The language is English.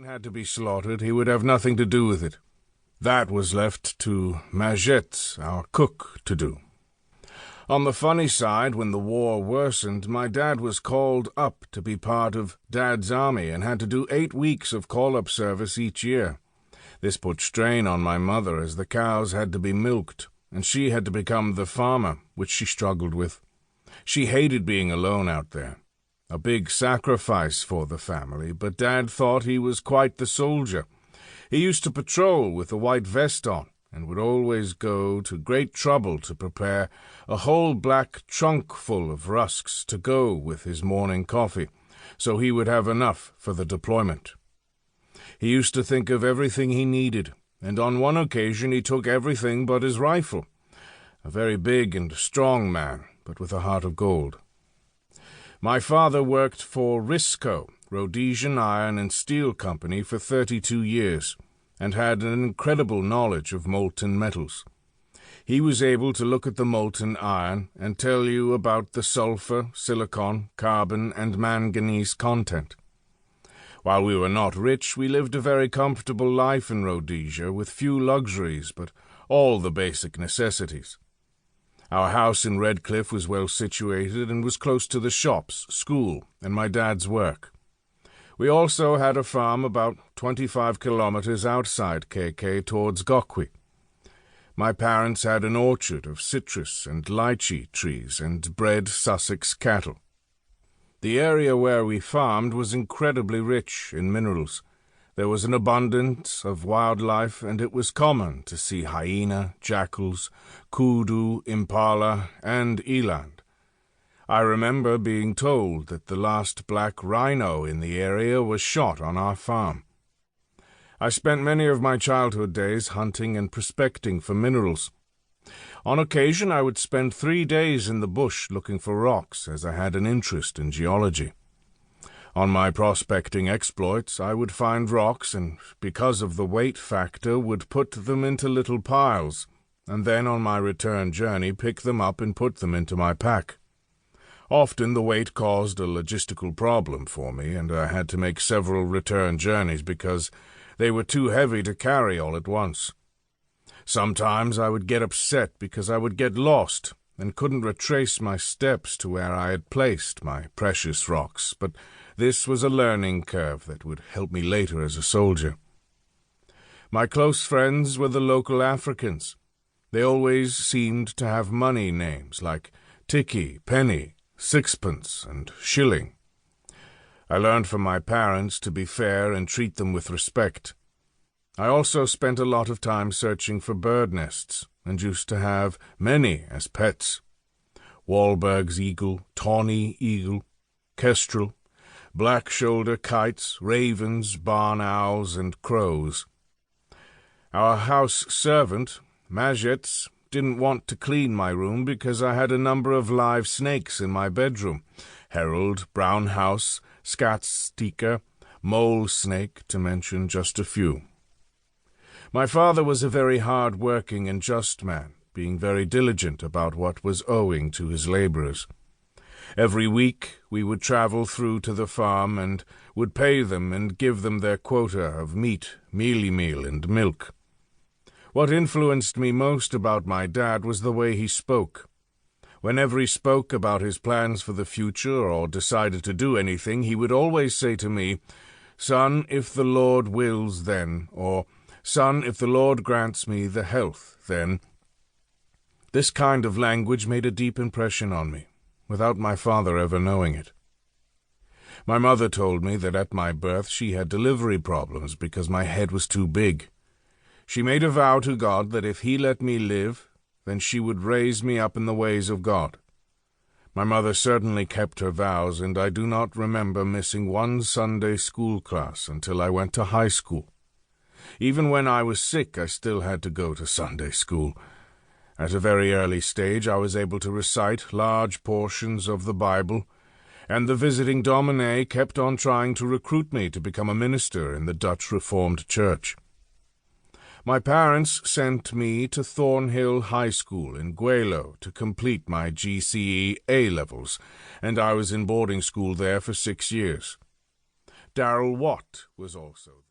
Had to be slaughtered, he would have nothing to do with it. That was left to Majet, our cook, to do. On the funny side, when the war worsened, my dad was called up to be part of Dad's army and had to do 8 weeks of call-up service each year. This put strain on my mother as the cows had to be milked, and she had to become the farmer, which she struggled with. She hated being alone out there. A big sacrifice for the family, but Dad thought he was quite the soldier. He used to patrol with a white vest on, and would always go to great trouble to prepare a whole black trunk full of rusks to go with his morning coffee, so he would have enough for the deployment. He used to think of everything he needed, and on one occasion he took everything but his rifle. A very big and strong man, but with a heart of gold. My father worked for Risco, Rhodesian Iron and Steel Company, for 32 years, and had an incredible knowledge of molten metals. He was able to look at the molten iron and tell you about the sulfur, silicon, carbon, and manganese content. While we were not rich, we lived a very comfortable life in Rhodesia, with few luxuries, but all the basic necessities. Our house in Redcliffe was well situated and was close to the shops, school, and my dad's work. We also had a farm about 25 kilometers outside KK towards Gokwe. My parents had an orchard of citrus and lychee trees and bred Sussex cattle. The area where we farmed was incredibly rich in minerals. There was an abundance of wildlife, and it was common to see hyena, jackals, kudu, impala, and eland. I remember being told that the last black rhino in the area was shot on our farm. I spent many of my childhood days hunting and prospecting for minerals. On occasion I would spend 3 days in the bush looking for rocks, as I had an interest in geology. On my prospecting exploits, I would find rocks and, because of the weight factor, would put them into little piles, and then on my return journey pick them up and put them into my pack. Often the weight caused a logistical problem for me, and I had to make several return journeys because they were too heavy to carry all at once. Sometimes I would get upset because I would get lost and couldn't retrace my steps to where I had placed my precious rocks, but this was a learning curve that would help me later as a soldier. My close friends were the local Africans. They always seemed to have money names like Tikkie, Penny, Sixpence, and Shilling. I learned from my parents to be fair and treat them with respect. I also spent a lot of time searching for bird nests, and used to have many as pets. Wahlberg's eagle, tawny eagle, kestrel, black-shoulder kites, ravens, barn owls, and crows. Our house servant, Majet, didn't want to clean my room because I had a number of live snakes in my bedroom. Herald, brown house, skatstika, mole snake, to mention just a few. My father was a very hard-working and just man, being very diligent about what was owing to his labourers. Every week we would travel through to the farm and would pay them and give them their quota of meat, mealie meal, and milk. What influenced me most about my dad was the way he spoke. Whenever he spoke about his plans for the future or decided to do anything, he would always say to me, "Son, if the Lord wills, then," or "Son, if the Lord grants me the health, then." This kind of language made a deep impression on me, without my father ever knowing it. My mother told me that at my birth she had delivery problems because my head was too big. She made a vow to God that if he let me live, then she would raise me up in the ways of God. My mother certainly kept her vows, and I do not remember missing one Sunday school class until I went to high school. Even when I was sick, I still had to go to Sunday school. At a very early stage, I was able to recite large portions of the Bible, and the visiting domine kept on trying to recruit me to become a minister in the Dutch Reformed Church. My parents sent me to Thornhill High School in Gwelo to complete my GCE A-levels, and I was in boarding school there for 6 years. Darrell Watt was also there.